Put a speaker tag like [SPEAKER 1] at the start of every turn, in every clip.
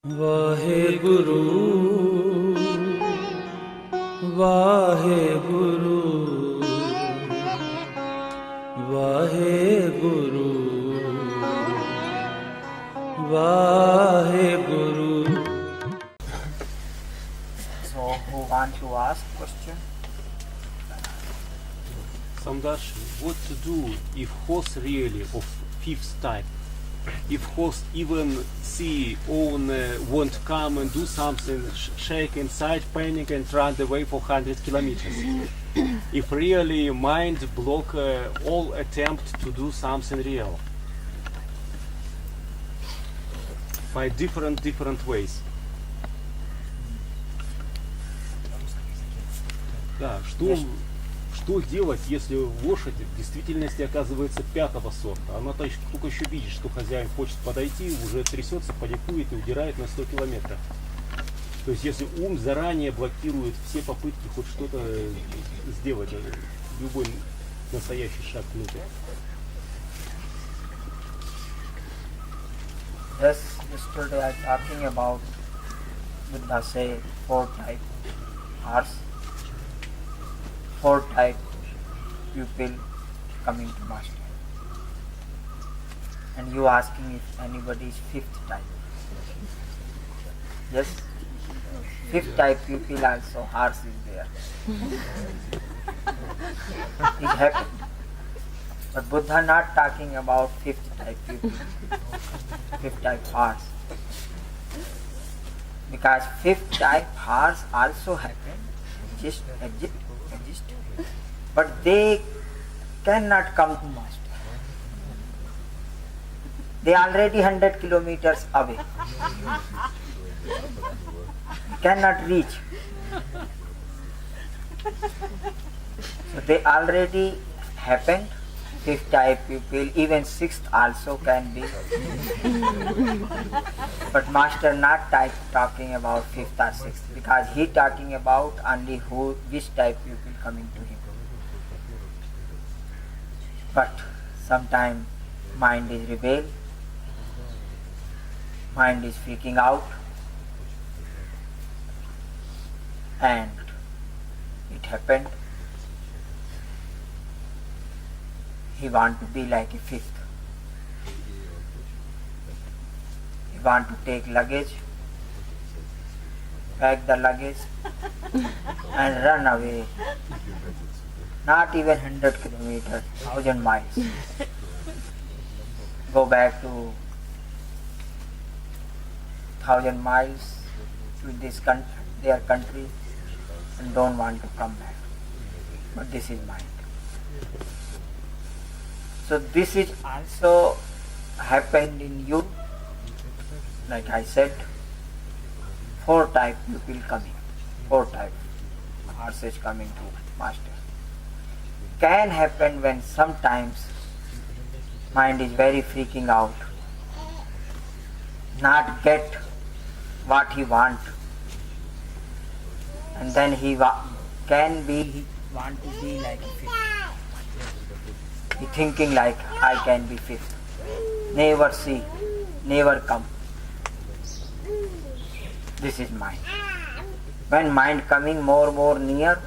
[SPEAKER 1] Waheguru Waheguru Waheguru Waheguru.
[SPEAKER 2] So, who want to ask question?
[SPEAKER 3] Samdash, what to do if horse really of fifth type? If horse even see own want come and do something, shake inside, panic and run away for 100 kilometers. If really mind block all attempt to do something real by different ways. Да, что делать, если лошадь в действительности оказывается пятого сорта? Она только еще видит, что хозяин хочет подойти, уже трясется, паникует и удирает на 100 километров. То есть если ум заранее блокирует все попытки хоть что-то сделать, любой настоящий шаг внутрь.
[SPEAKER 2] Yes, yesterday I talking about Buddha say 4 type horse, 4 type pupil coming to master. And you asking if anybody is 5th type. Yes, 5th type pupil also horse is there. It happened. But Buddha not talking about 5th type pupil, 5th type horse. Because 5th type horse also happen, exist, but they cannot come to master. They already 100 kilometers away. Cannot reach. So they already happened. 5th type pupil, even 6th also can be. But master not talking about 5th or 6th, because he talking about only which type pupil coming to him. But sometime mind is rebel, mind is freaking out, and it happened. He want to be like a 5th. He want to take luggage, pack the luggage and run away. Not even 100 kilometers, 1000 miles. Go back to 1000 miles to this country, their country, and don't want to come back. But this is mind. So this is also happened in you. Like I said, 4 type pupil coming, 4 type horses coming to master. Can happen when sometimes mind is very freaking out, not get what he want, and then he want to be like a 5th. He thinking like I can be 5th. Never see, never come. This is mind. When mind coming more near,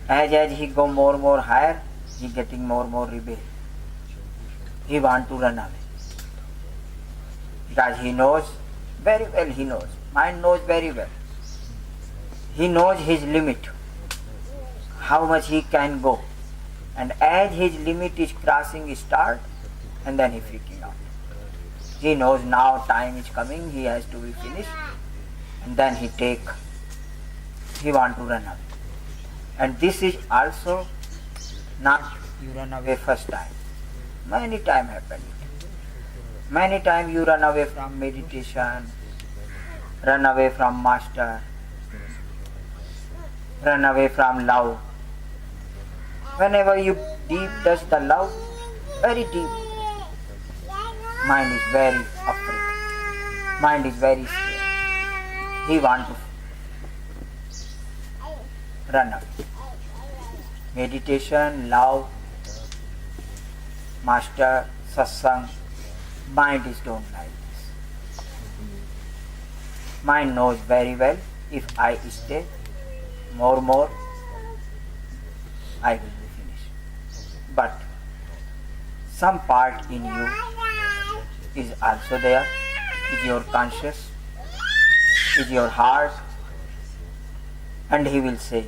[SPEAKER 2] as he go more higher, he getting more rebel. He want to run away. Because he knows very well, mind knows very well. He knows his limit, how much he can go. And as his limit is crossing start, and then he freaking out. He knows now time is coming, he has to be finished, and then he want to run away. And this is also not you run away first time. Many time happened. Many time you run away from meditation, run away from master, run away from love. Whenever you deep touch the love, very deep, mind is very afraid. Mind is very scared. He want to run away. Meditation, love, master, satsang, mind is don't like this. Mind knows very well, if I stay more, I will be finished. But some part in you is also there, is your conscious, is your heart, and he will say,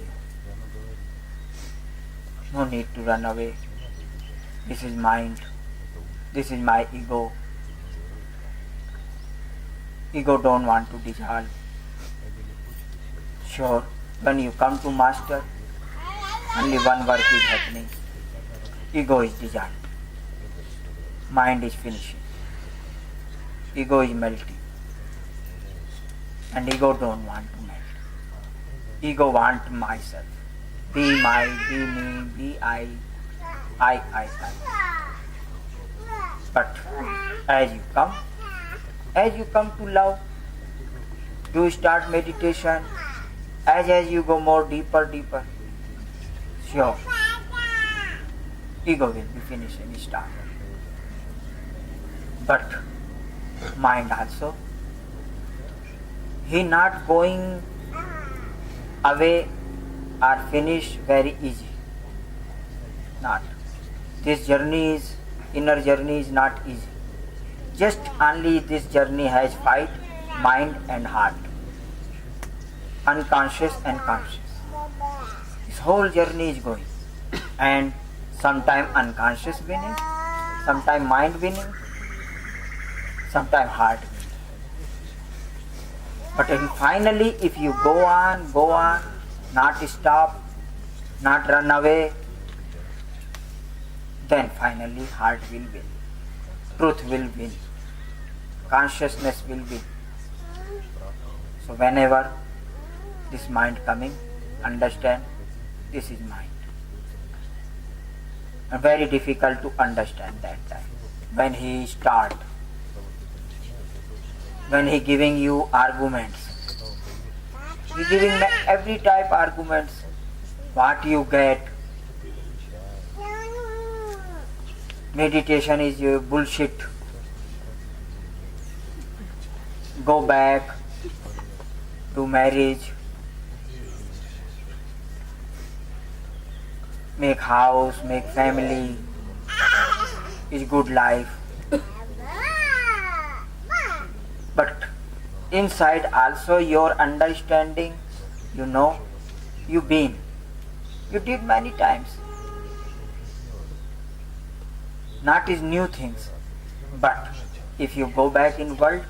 [SPEAKER 2] no need to run away. This is mind. This is my ego. Ego don't want to dissolve. Sure, when you come to master, only one work is happening. Ego is dissolved. Mind is finishing. Ego is melting. And ego don't want to melt. Ego want myself. Be my, be me, be I. But as you come to love, you start meditation, as you go more deeper, sure, ego will be finished and start. But mind also, he not going away or finish very easy. Not. This inner journey is not easy. Just only this journey has fight, mind and heart. Unconscious and conscious. This whole journey is going. And sometime unconscious winning, sometime mind winning, sometime heart winning. But finally, if you go on, not stop, not run away, then finally heart will win. Truth will win. Consciousness will win. So whenever this mind coming, understand this is mind. And very difficult to understand that time. When he start, when he giving you arguments, he giving every type arguments, what you get. Meditation is your bullshit. Go back, do marriage, make house, make family, is good life. But inside also your understanding, you know, you did many times. Not is new things, but if you go back in world,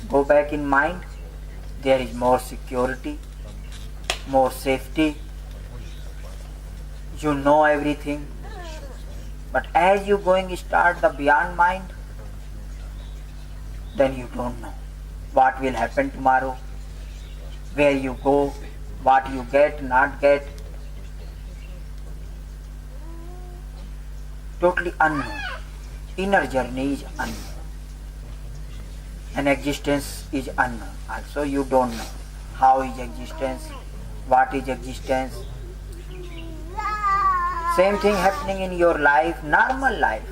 [SPEAKER 2] go back in mind, there is more security, more safety. You know everything. But as you going start the beyond mind, then you don't know what will happen tomorrow, where you go, what you get, not get. Totally unknown. Inner journey is unknown. And existence is unknown. Also you don't know how is existence, what is existence. Same thing happening in your life, normal life.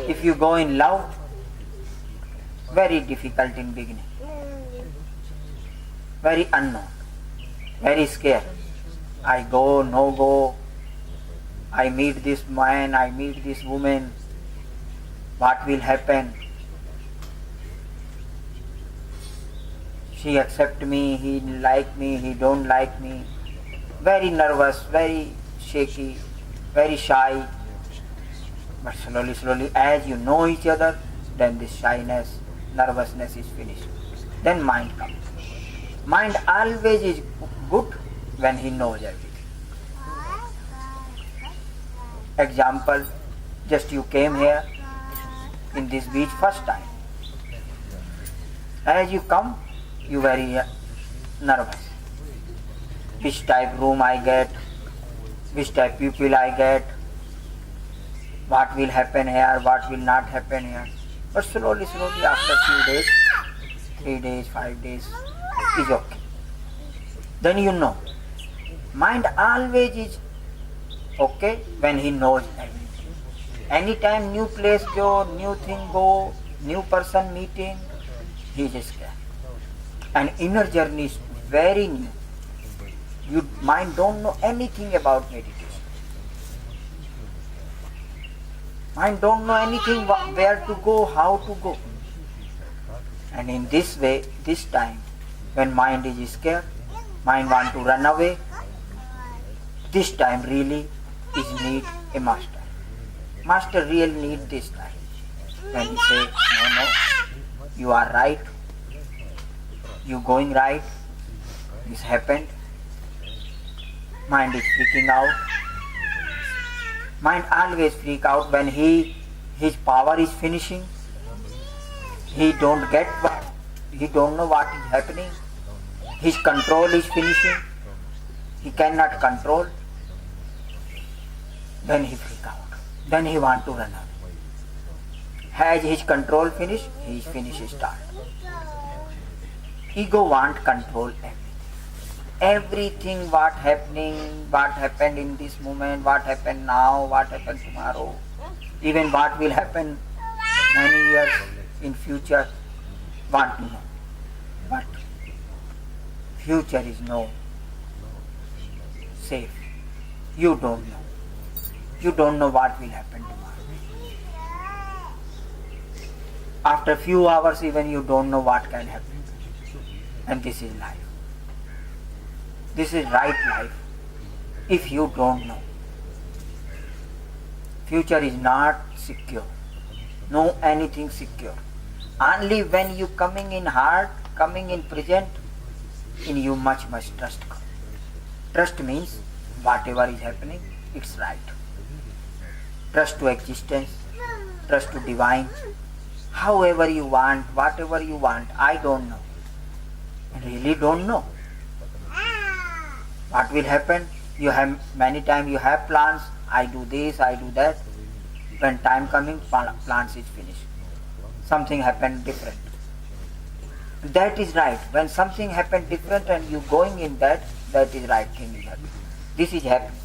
[SPEAKER 2] If you go in love, very difficult in beginning. Very unknown. Very scared. I go, no go. I meet this man, I meet this woman. What will happen? She accept me, he like me, he don't like me. Very nervous, very shaky, very shy. But slowly, as you know each other, then this shyness, nervousness is finished. Then mind comes. Mind always is good when he knows everything. Example, just you came here in this beach first time. As you come, you very nervous. Which type room I get, which type people I get, what will happen here, what will not happen here. But slowly after few days, 3 days, 5 days, is okay. Then you know. Mind always is okay when he knows everything. Anytime new place go, new thing go, new person meeting, he is scared. And inner journey is very new. Your mind don't know anything about meditation. Mind don't know anything where to go, how to go. And in this way, this time, when mind is scared, mind want to run away, this time really is need a master. Master really need this time. When he say, no, you are right, you going right, this happened, mind is freaking out. Mind always freak out when his power is finishing. He don't know what is happening. His control is finishing. He cannot control. Then he freak out. Then he want to run away. Has his control finished? He is finished start. Ego want control everything. Everything what happened in this moment, what happened now, what happened tomorrow, even what will happen many years in future, want to know. But future is no safe. You don't know. You don't know what will happen tomorrow. After few hours even you don't know what can happen. And this is life. This is right life. If you don't know. Future is not secure. No anything secure. Only when you coming in heart, coming in present, in you much trust. Trust means whatever is happening, it's right. Trust to existence, trust to divine. However you want, whatever you want, I don't know. I really don't know. What will happen? You have many times you have plans, I do this, I do that. When time coming, plans is finished. Something happened different. That is right. When something happened different and you going in that is right thing is happening. This is happening.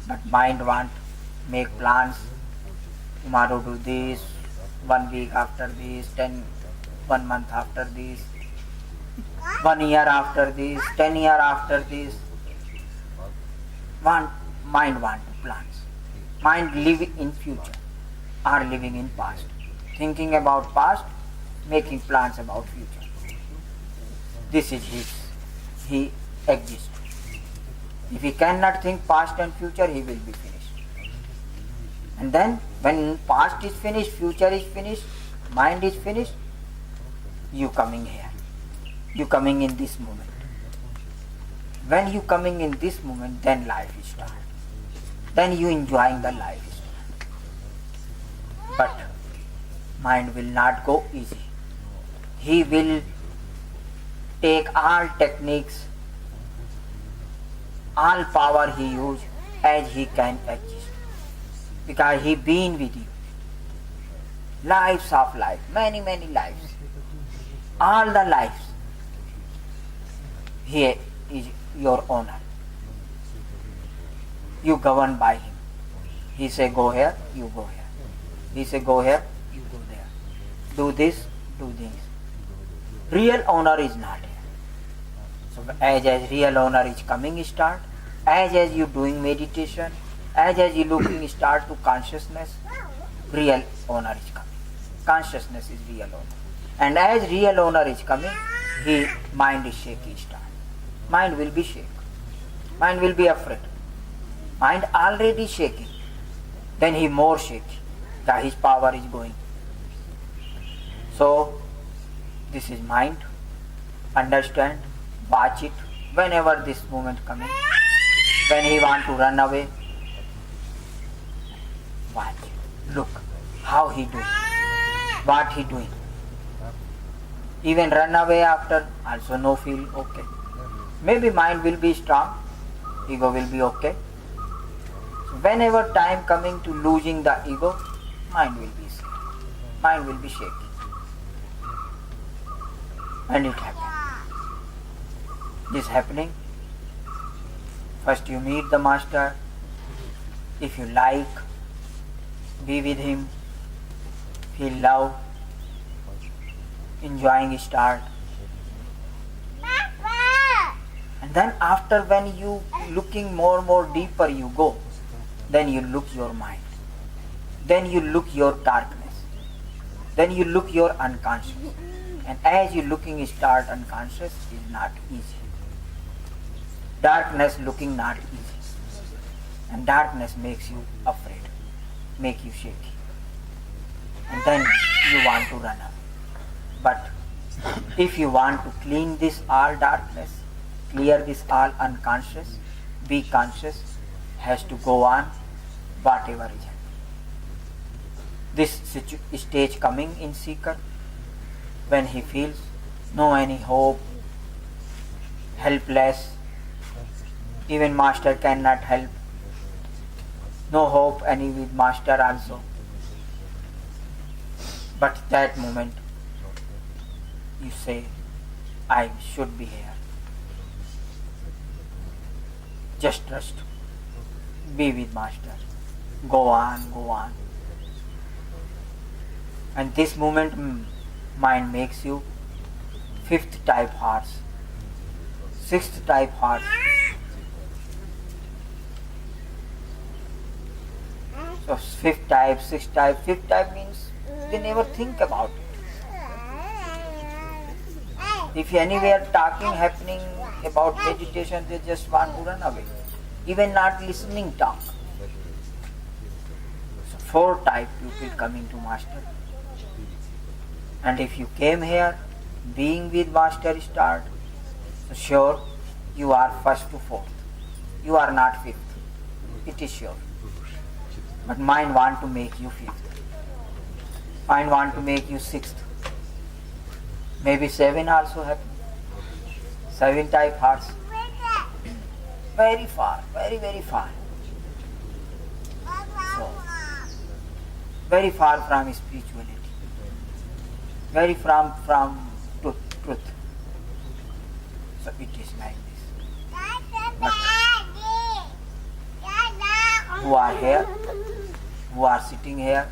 [SPEAKER 2] But mind want make plans. Tomorrow do this, 1 week after this, 1 month after this, 1 year after this, 10 year after this. Mind want plans. Mind live in future or living in past. Thinking about past, making plans about future. This is he exists. If he cannot think past and future, he will be finished. And then when past is finished, future is finished, mind is finished, you coming here. You coming in this moment. When you coming in this moment, then life is start. Then you enjoying the life is start. But mind will not go easy. He will take all techniques, all power he use as he can exist. Because he been with you. Lives of life, many lives. All the lives. He is your owner. You govern by him. He say go here, you go here. He say go here, you go there. Do this, do this. Real owner is not here. So as real owner is coming start, as you doing meditation, as you looking start to consciousness, real owner is coming. Consciousness is real owner. And as real owner is coming, mind is shaky start. Mind will be shaken. Mind will be afraid. Mind already shaking. Then he more shaky. That his power is going. So, this is mind. Understand. Watch it. Whenever this moment coming. When he want to run away. Watch. Look. How he doing. What he doing. Even run away after. Also no feel okay. Maybe mind will be strong. Ego will be okay. So whenever time coming to losing the ego, mind will be sick. Mind will be shaky. And it happens. This happening. First you meet the master. If you like, be with him. Feel love. Enjoying start. then after when you looking more deeper you go, then you look your mind, then you look your darkness, then you look your unconscious. And as you looking start, unconscious is not easy. Darkness looking not easy. And darkness makes you afraid, make you shaky. And then you want to run away. But if you want to clean this all darkness, clear this all unconscious, be conscious, has to go on whatever is happening. This stage coming in seeker, when he feels no any hope, helpless, even master cannot help, no hope any with master also. But that moment you say, I should be here. Just trust, be with master, go on. And this moment mind makes you fifth type horse, sixth type horse. So fifth type, sixth type, fifth type means they never think about it. If anywhere talking happening about meditation, they just want to run away, even not listening talk. So four type people coming to master. And if you came here, being with master start, so sure you are first to fourth. You are not fifth. It is sure. But mind want to make you fifth. Mind want to make you sixth. Maybe seven also happen. Seven type hearts. Very far, very far. So, very far from spirituality. Very from truth. So it is like this. But who are here, who are sitting here,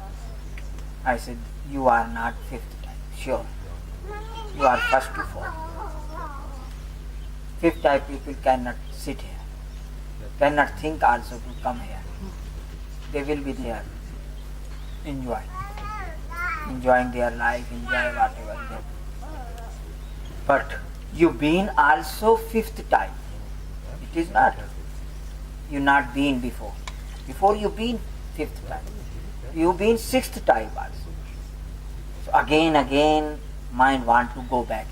[SPEAKER 2] I said, you are not fifth type, sure. You are first to fourth. Fifth type people cannot sit here, cannot think also to come here. They will be there, enjoying their life, enjoy whatever they do. But you been also fifth type. It is not. You not been before. Before you been fifth type. You been sixth type also. So again, mind want to go back.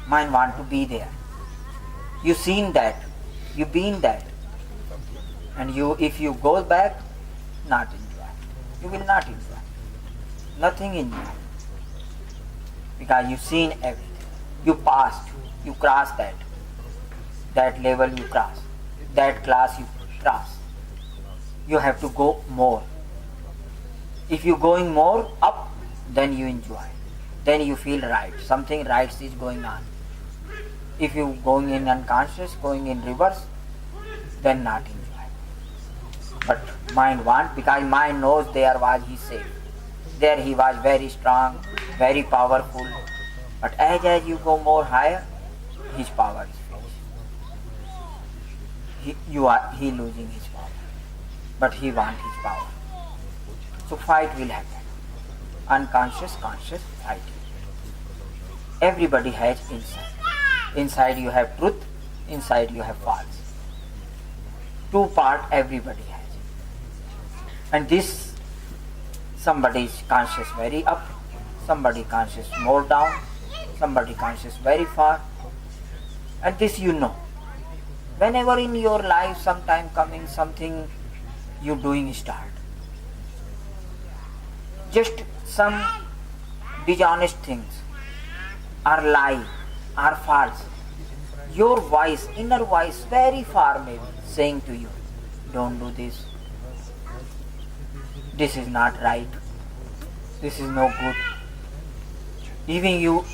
[SPEAKER 2] Mind want to be there. You seen that. You been that. And you, if you go back, not enjoy. You will not enjoy. Nothing enjoy. Because you seen everything. You passed. You crossed that. That level you cross. That class you cross. You have to go more. If you going more up, then you enjoy. Then you feel right. Something right is going on. If you going in unconscious, going in reverse, then not enjoy. But mind want, because mind knows there was he safe. There he was very strong, very powerful. But as you go more higher, his power is finished. He losing his power. But he want his power. So fight will happen. Unconscious, conscious, fighting. Everybody has inside. Inside you have truth, inside you have false. Two part everybody has. And this, somebody is conscious very up, somebody conscious more down, somebody conscious very far. And this you know. Whenever in your life sometime coming something you doing start. Just some dishonest things, or lie, or false. Your voice, inner voice, very far maybe, saying to you, don't do this. This is not right. This is no good. Even you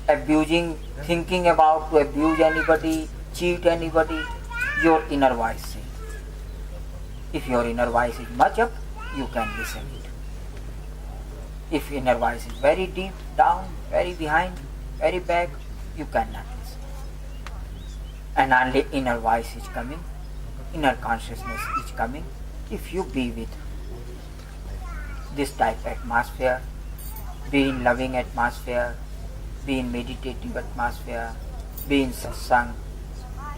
[SPEAKER 2] abusing, thinking about to abuse anybody, cheat anybody, your inner voice say. If your inner voice is much up, you can listen it. If inner voice is very deep, down, very behind, very back, you cannot listen. and only inner voice is coming, inner consciousness is coming. If you be with this type atmosphere, be in loving atmosphere, be in meditative atmosphere, be in satsang,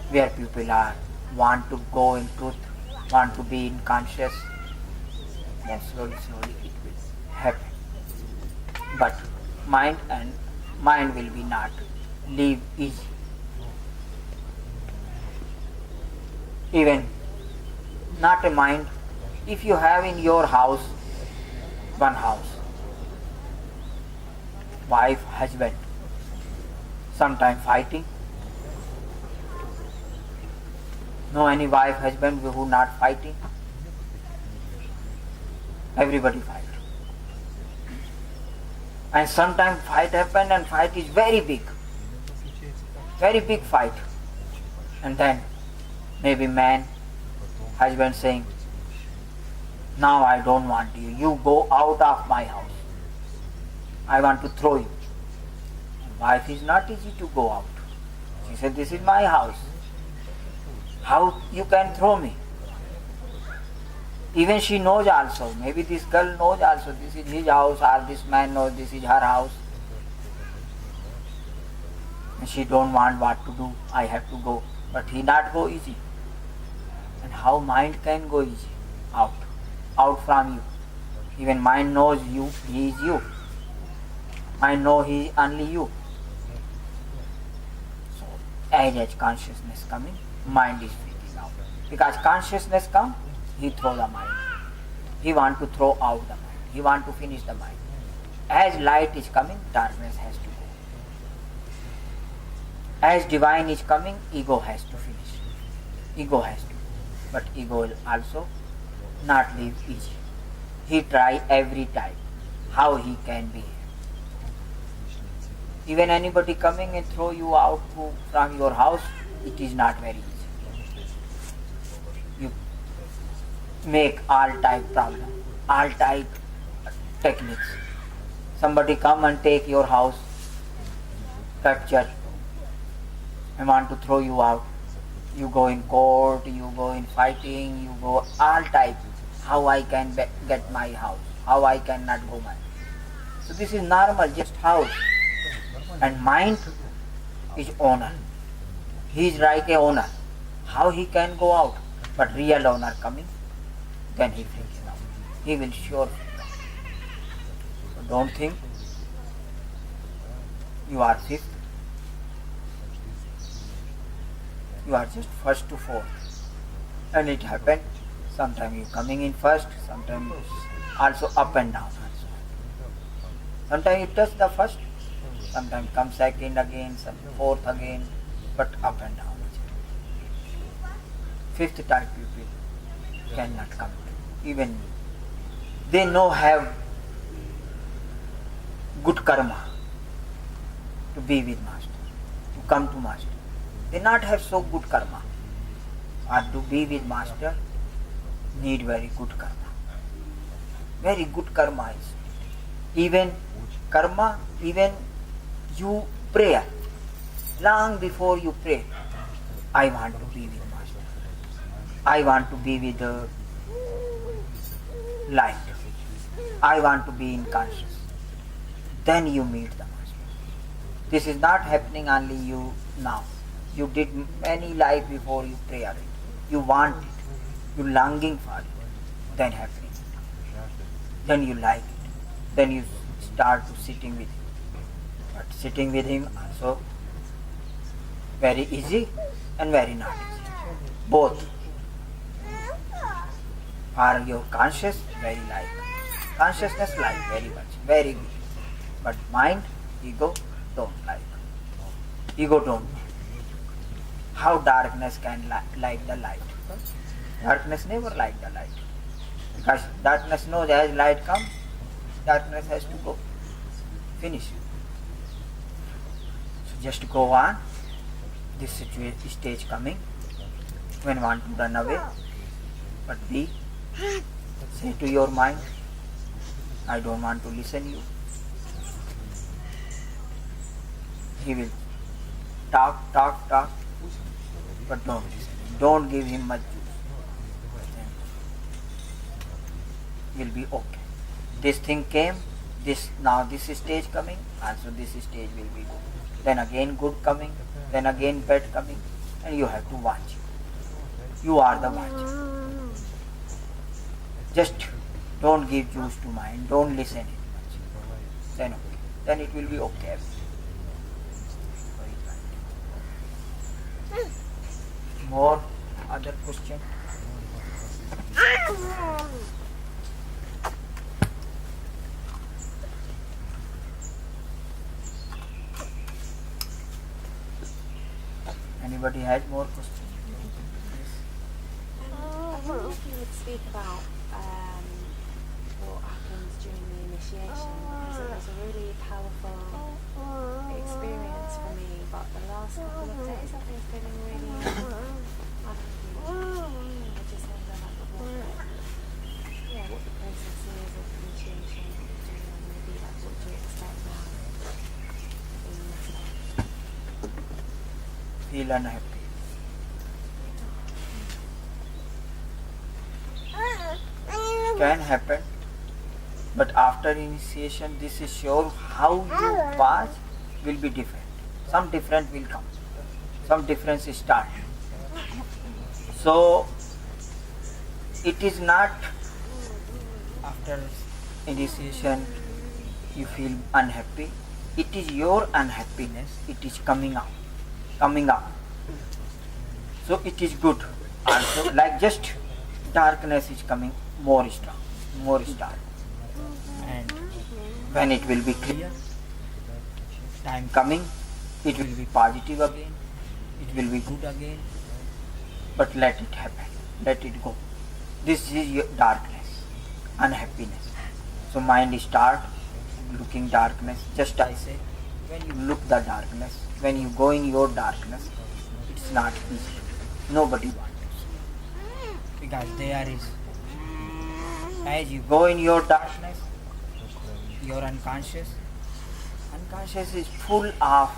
[SPEAKER 2] where people are want to go in truth, want to be in conscious, then slowly it will happen. But mind will be not live easy. Even not a mind, if you have in your house one house, wife, husband, sometime fighting. No any wife, husband who not fighting. Everybody fight. And sometimes fight happen and fight is very big fight. And then maybe man, husband saying, now I don't want you, you go out of my house. I want to throw you. Wife is not easy to go out. She said, this is my house. How you can throw me? Even she knows also, maybe this girl knows also, this is his house, or this man knows this is her house. And she don't want what to do, I have to go. But he not go easy. And how mind can go easy? Out from you. Even mind knows you, he is you. Mind know he is only you. So as consciousness coming, mind is freaking out. Because consciousness come, he throw the mind. He want to throw out the mind. He want to finish the mind. As light is coming, darkness has to go. As divine is coming, ego has to finish. Ego has to. But ego will also not live easy. He try every time how he can be. Even anybody coming and throw you out from your house, it is not very easy. You make all type problem, all type techniques. Somebody come and take your house, capture, and want to throw you out. You go in court, you go in fighting, you go all type. How I can get my house, how I cannot go my. So this is normal, just house. And mind is owner. He is like a owner. How he can go out? But real owner coming, then he freaks out. He will sure freak out. So don't think you are fifth. You are just first to fourth. And it happened. Sometimes you coming in first, sometimes also up and down. Also. Sometimes you touch the first, sometimes come second again, some fourth again, but up and down. Fifth type people cannot come to. Even they know have good karma to be with master, to come to master. They not have so good karma. Or to be with master need very good karma. Very good karma is. Even karma, even you pray. Long before you pray, I want to be with master. I want to be with the light. I want to be in conscious. Then you meet the master. This is not happening only you now. You did many life before you pray already. You want it. You longing for it. Then happening. Then you like it. Then you start to sitting with him. But sitting with him also very easy and very not easy. Both. For your conscious, very like. Consciousness like very much. Very good. But mind, ego don't like. Ego don't. How darkness can like the light? Darkness never like the light. Because darkness knows as light comes, darkness has to go. Finish. So just go on. This stage coming. When want to run away, but say to your mind, I don't want to listen you. He will talk. but don't listen. Don't give him much juice. Then will be okay. This thing came, this stage coming, also this stage will be good. Then again good coming, then again bad coming, and you have to watch. You are the watcher. Just don't give juice to mind, don't listen it much. Then okay. Then it will be okay. More other question? Anybody has more questions?
[SPEAKER 1] I wonder if you would speak about what happens during the initiation, because it was a really powerful experience for me, but the last couple of days I've been feeling really unhappy. I just wonder what the process is of initiation, and maybe what do you expect now in this life?
[SPEAKER 2] Feel unhappy. Can happen, but after initiation this is sure how you pass will be different. Some different will come, some difference is start. So it is not after initiation you feel unhappy, it is your unhappiness, it is coming out. So it is good also, like just darkness is coming more strong. And when it will be clear, time coming, it will be positive again, it will be good again, but let it happen, let it go. This is your darkness, unhappiness. So mind start looking darkness. Just I say, when you look the darkness, when you go in your darkness, it's not easy. Nobody wants it. Because there is, as you go in your darkness, your unconscious is full of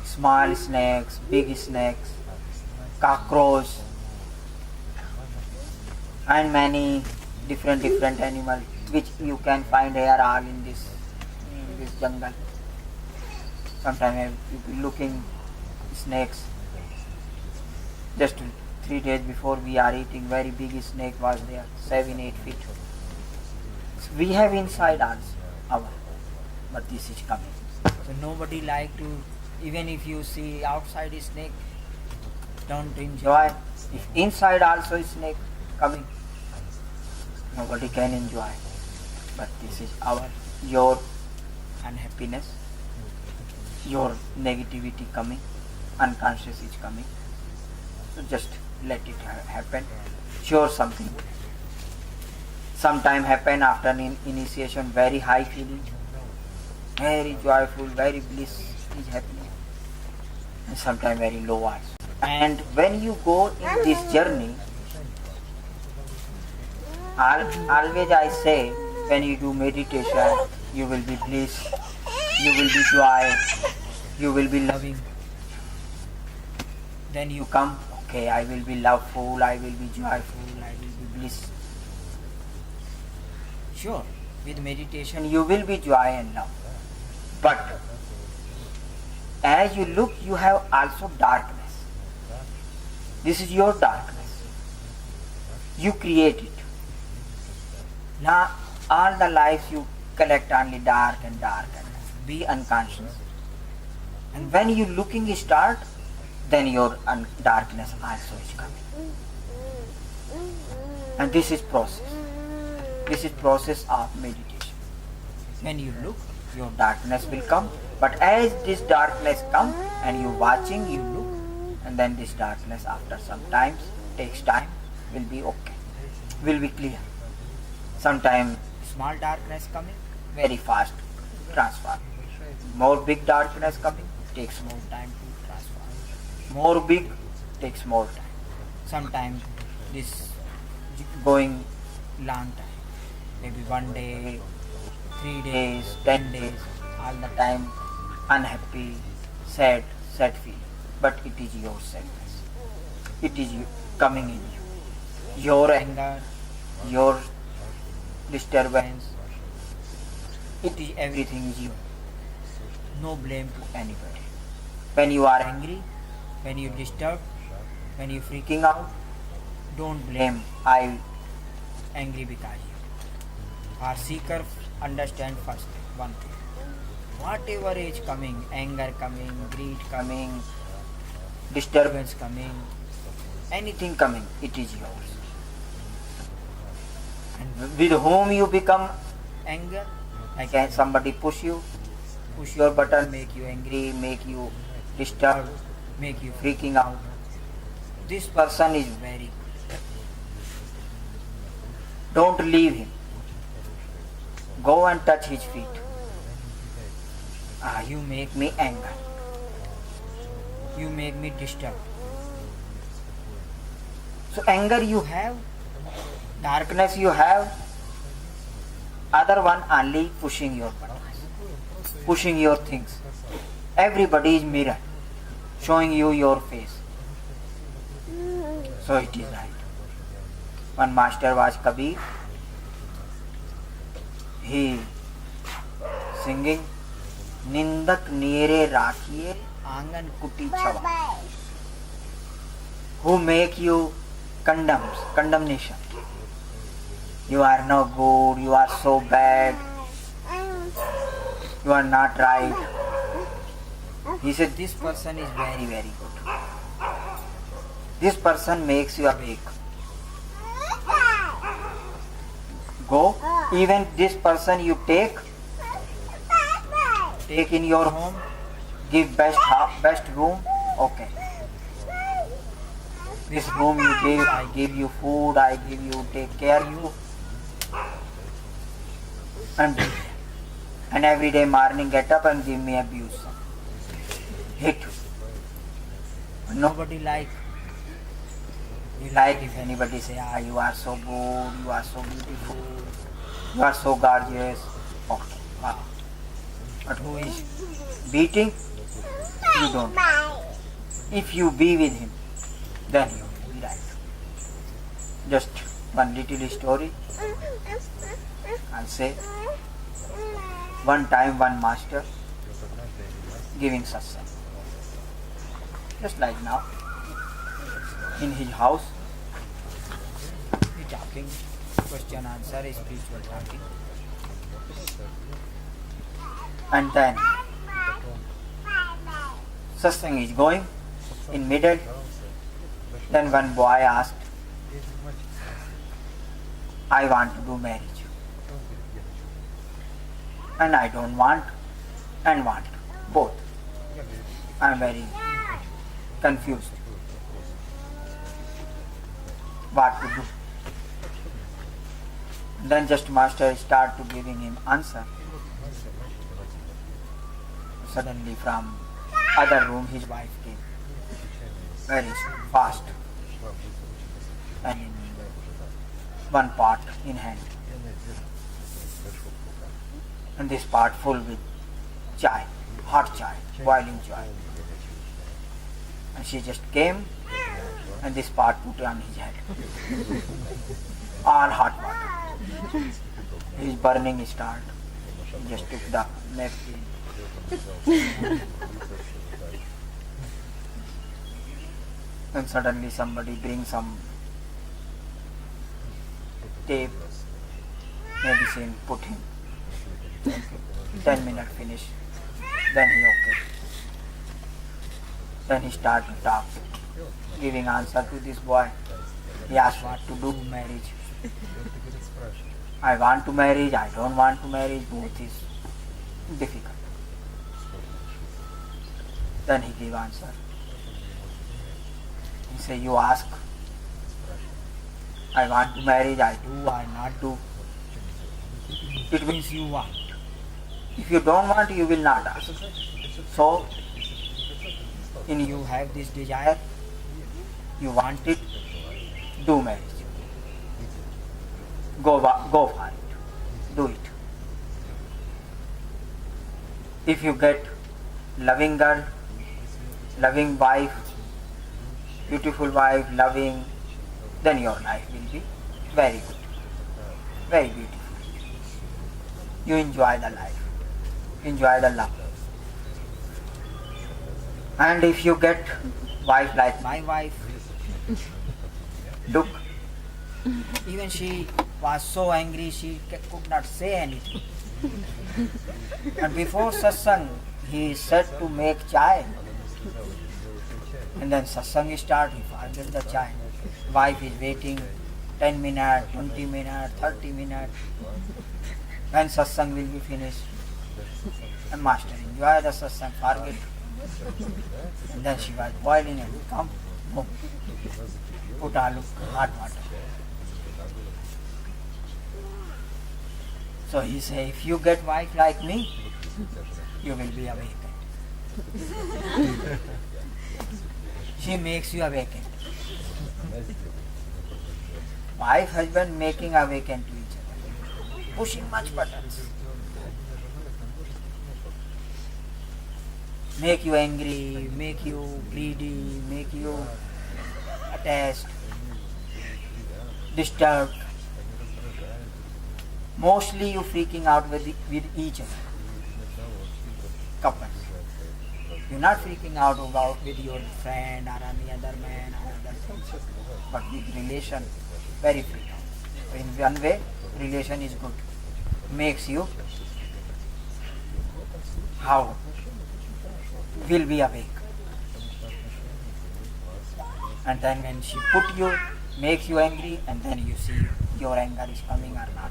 [SPEAKER 2] small snakes, big snakes, cockroach, and many different animals which you can find here all in this jungle. Sometimes you be looking snakes. Just 3 days before we are eating, very big snake was there, 7-8 feet. So we have inside also, but this is coming. So nobody like to, even if you see outside a snake, don't enjoy. If inside also is snake coming, nobody can enjoy. But this is your unhappiness, your negativity coming, unconscious is coming. So just let it happen. Sure, something will happen. Sometime happen after initiation, very high feeling, very joyful, very bliss is happening. And sometime very low also. And when you go in this journey, always I say, when you do meditation, you will be bliss, you will be joy, you will be loving. Then you come, okay, I will be loveful, I will be joyful, I will be bliss. Sure, with meditation you will be joy and love. But as you look, you have also darkness. This is your darkness. You create it. Now all the lives you collect only dark and dark. Be unconscious. And when you looking start, then your darkness also is coming. And this is process. This is process of meditation. When you look, your darkness will come. But as this darkness come and you watching, you look, and then this darkness after some time, takes time, will be okay, will be clear. Sometime small darkness coming, very fast transform. More big darkness coming, takes more time to transform. More big, takes more time. Sometimes this going long time, maybe 1 day, 3 days, 10 days, all the time unhappy, sad sad feeling, but it is your sadness. It is coming in you. Your anger, your disturbance, it is everything is you. No blame to anybody. When you are angry, when you disturbed, when you freaking out, don't blame I angry because you. Our seeker understand first one thing. Whatever is coming, anger coming, greed coming, disturbance coming, anything coming, it is yours. And with whom you become anger, like somebody push your button, make you angry, make you disturbed, make you freaking out. This person is very good. Don't leave him. Go and touch his feet. You make me angry. You make me disturbed. So anger you have, darkness you have, other one only pushing your buttons, pushing your things. Everybody is mirror, showing you your face. So it is right. One master was Kabir. He singing, निंदक नियरे राखिए आंगन कुटी छवा. Who make you condemnation. You are no good, you are so bad, you are not right. He said this person is very, very good. This person makes you awake. Go, even this person you take in your home, give best room, okay. This room you give, I give you food, I give you, take care you. And every day morning get up and give me abuse. Hit. Nobody like. You like if anybody say, you are so good, you are so beautiful, you are so gorgeous. Okay, wow. But who is beating? You don't. If you be with him, then you will be right. Just one little story. I'll say. One time one master giving satsang. Just like now. In his house, he talking, question answer, spiritual talking. And then satsang is going in middle. Then one boy asked, I want to do marriage. And I don't want and want. Both. I am very confused. What to do? Then just master start to giving him answer. Suddenly from other room his wife came. Very fast. And one pot in hand. And this pot full with chai, hot chai, boiling chai. And she just came and this pot put on his head. All hot water. His burning start. He just took the napkin. And suddenly somebody brings some tape, medicine, put him. 10 minutes finish. Then he okay. Then he start to talk, giving answer to this boy. He asked what to do marriage. I want to marry, I don't want to marry, both is difficult. Then he gave answer. He say, you ask, I want to marry, I do, I not do. It means you want. If you don't want, you will not ask. So, in you have this desire, you want it, do marriage. Go for it. Do it. If you get loving girl, loving wife, beautiful wife, loving, then your life will be very good, very beautiful. You enjoy the life, enjoy the love. And if you get wife like my wife, look, even she was so angry she could not say anything. And before satsang, he said to make chai. And then satsang start, he forget the chai. Wife is waiting 10 minutes, 20 minutes, 30 minutes. When satsang will be finished. And master enjoy the satsang, forget. And then she was boiling and come, boom, put aloo, hot water. So he say, if you get wife like me, you will be awakened. She makes you awakened. Wife, husband making awakened to each other, pushing much buttons. Make you angry, make you greedy, make you attached, disturbed. Mostly you freaking out with each other. Couples. You're not freaking out about with your friend or any other man or other things. But with relation, very freak out. In one way, relation is good. Makes you how? Will be awake. And then when she put you, makes you angry, and then you see your anger is coming or not.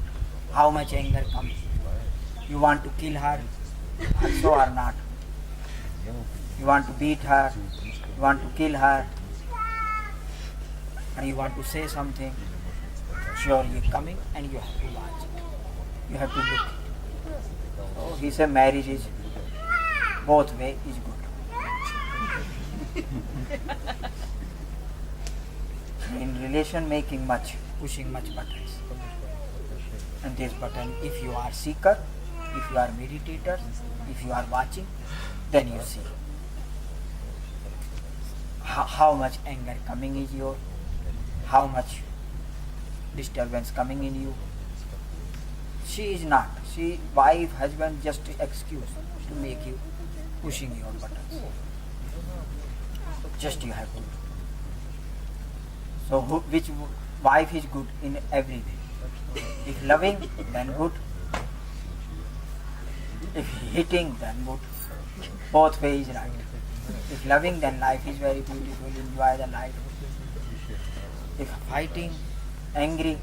[SPEAKER 2] How much anger comes? You want to kill her, also or not? You want to beat her, you want to kill her, and you want to say something. Surely coming, and you have to watch it. You have to look it. So he said marriage is both way is good. In relation making much, pushing much buttons. And this button, if you are seeker, if you are meditator, if you are watching, then you see how much anger coming is your, how much disturbance coming in you. She is not. She, wife, husband, just excuse to make you pushing your buttons. Just you have to. So which wife is good in every way? If loving, then good. If hitting, then good. Both ways right. If loving, then life is very beautiful. Enjoy the life. If fighting, angry,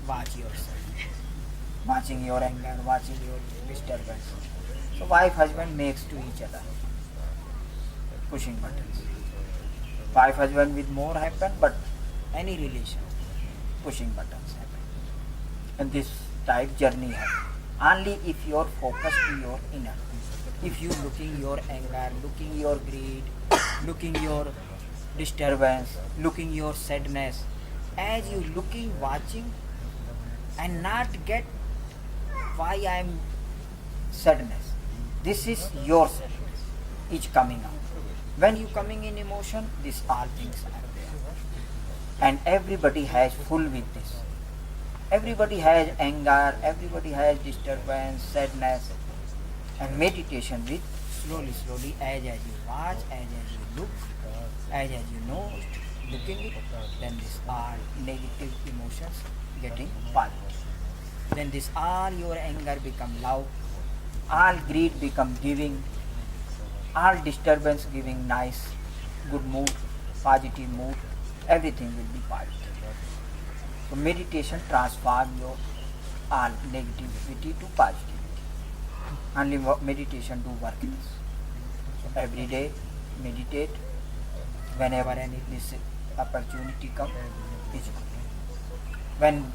[SPEAKER 2] watch yourself. Watching your anger, watching your disturbance. So wife, husband makes to each other. Pushing buttons. Wife, husband with more happen, but any relation, pushing buttons happen. And this type journey happen. Only if you're focused to your inner. If you looking your anger, looking your greed, looking your disturbance, looking your sadness, as you looking, watching, and not get why I am sadness. This is your sadness. It's coming out. When you coming in emotion, these all things are there. And everybody has full with this. Everybody has anger, everybody has disturbance, sadness, and meditation with slowly, as you watch, as you look, as you know, looking it, then these are negative emotions getting positive. Then this all your anger become love, all greed become giving, all disturbance giving nice, good mood, positive mood, everything will be positive. So meditation transform your all negativity to positivity. Only meditation do work this. So every day meditate. Whenever any this opportunity comes, it's good. When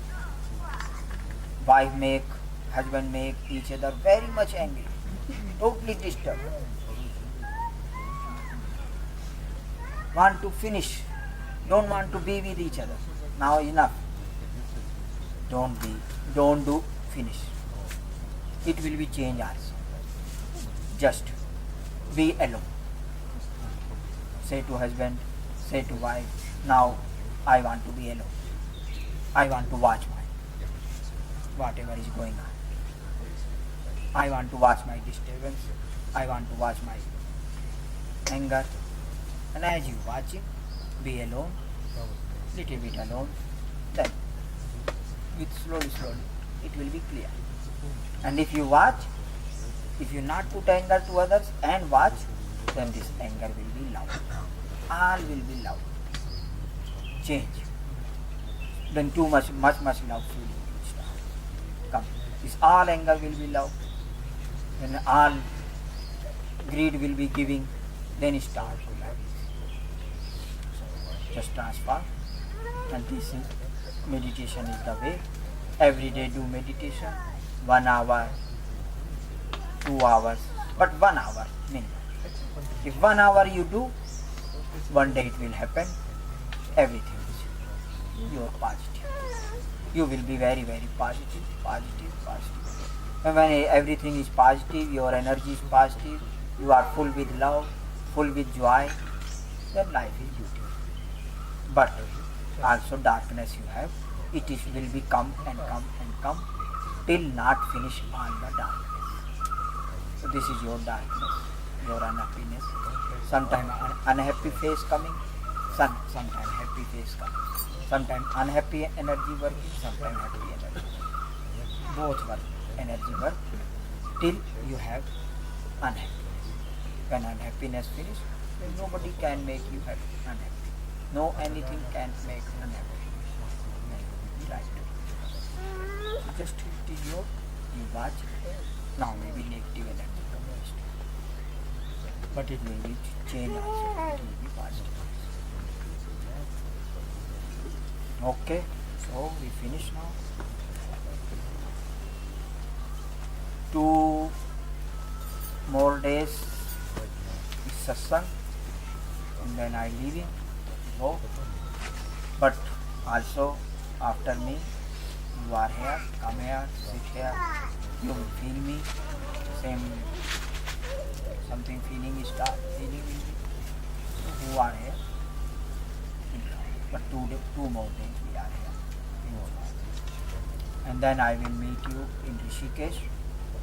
[SPEAKER 2] wife make, husband make each other very much angry, totally disturbed, want to finish, don't want to be with each other. Now enough. Don't do, finish. It will be change also. Just be alone. Say to husband, say to wife, now I want to be alone. I want to watch whatever is going on. I want to watch my disturbance. I want to watch my anger. And as you watch it, be alone, little bit alone, then with slowly, it will be clear. And if you watch, if you not put anger to others and watch, then this anger will be loud. All will be loud. Change. Then too much love feeling will start. Come. This all anger will be love. Then all greed will be giving. Then it starts to like this. So just transform. And this is meditation is the way. Every day do meditation. 1 hour, 2 hours, but 1 hour minimum. If 1 hour you do, one day it will happen. Everything is your positive. You will be very, very positive. And when everything is positive, your energy is positive, you are full with love, full with joy, then life is beautiful. But also darkness you have, it is will be come and come till not finish all the darkness. So this is your darkness, your unhappiness. Sometimes unhappy face coming, sometimes happy face coming. Sometimes unhappy energy working, sometimes happy energy. Both work, energy work, till you have unhappiness. When unhappiness finish, then nobody can make you unhappy. No anything can make unhappy. Right. So just it is your, you watch, now maybe negative energy comes. But it will be change also, it will be positive. Okay, so we finish now. 2 more days is satsang, and then I leaving, go. But also after me, you are here, come here, sit here, you will feel me, same something feeling will be. So who are here? But 2 more days we are here. And then I will meet you in Rishikesh,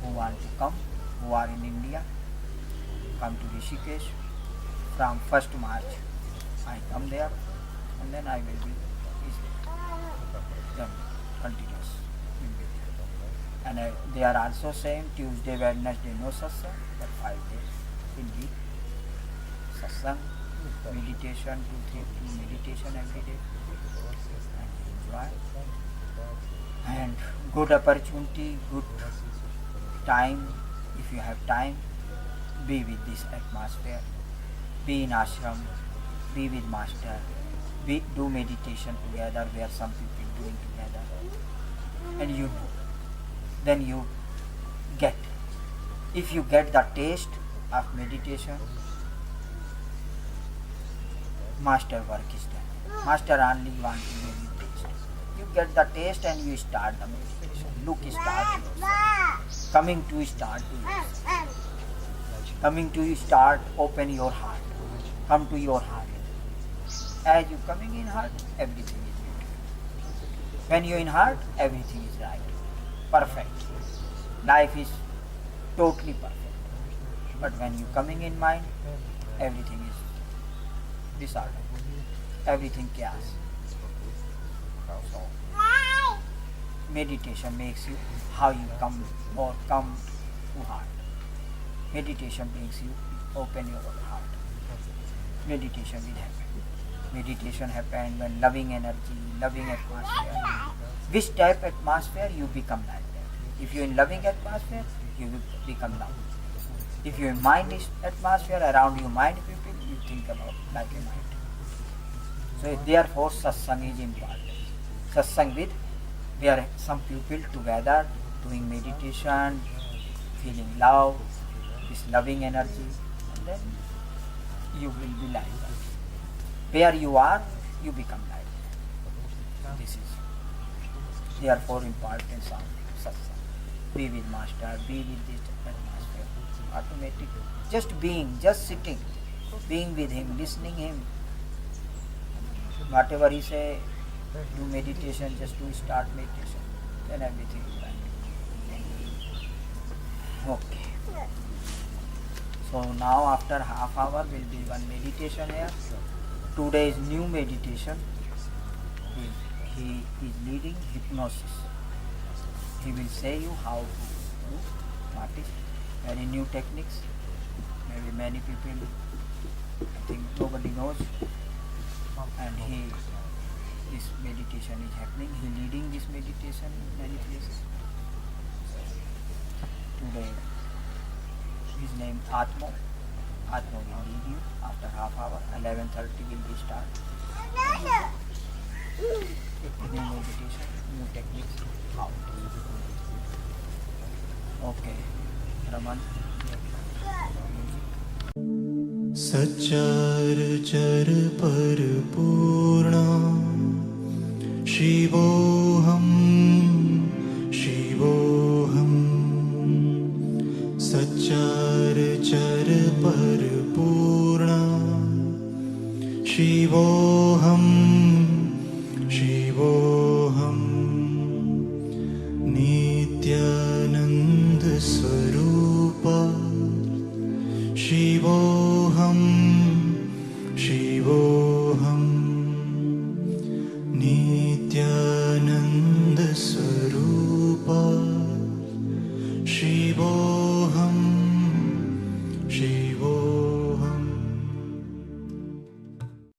[SPEAKER 2] who want to come, who are in India, come to Rishikesh. From 1st March I come there, and then I will be then continuous. And they are also saying Tuesday, Wednesday no satsang, but 5 days in week satsang, meditation, 2 meditation every day, and enjoy. And good opportunity, good time. If you have time, be with this atmosphere, be in ashram, be with master, do meditation together where some people doing together, and you know, then you get. If you get the taste of meditation, master work is done. Master only want to give you taste. You get the taste and you start the meditation. Look, start yourself. Coming to start to yourself. Coming to start, open your heart. Come to your heart. As you coming in heart, everything is beautiful. When you in heart, everything is right. Perfect. Life is totally perfect. But when you coming in mind, everything is disorder. Everything chaos. So, meditation makes you how you come to heart. Meditation makes you open your heart. Meditation will happen. Meditation happens when loving energy, loving atmosphere. Which type atmosphere you become like that. If you in loving atmosphere, you will become love. If you in mind atmosphere, around you mind people, you think about like a mind. So therefore satsang is important. Satsang with where some people together doing meditation, feeling love, this loving energy, and then you will be like that. Where you are, you become like that. This is therefore importance of satsang. Be with master, be with this atmosphere. Automatic, just being, just sitting, being with him, listening him. Whatever he say, do meditation, just do start meditation. Then everything is right. Okay. So now after half hour will be one meditation here. Today is new meditation. He is leading hypnosis. He will say you how to do what is very new techniques. Maybe many people, I think nobody knows. And this meditation is happening. He leading this meditation in many places. Today, his name Atma. Atma will lead you after half hour. 11:30 will be start. New meditation, new techniques. How? Okay, Raman.
[SPEAKER 4] Sachar परिपूर्ण शिवोऽहं शिवोऽहं सच्चर परिपूर्ण शिवोऽहं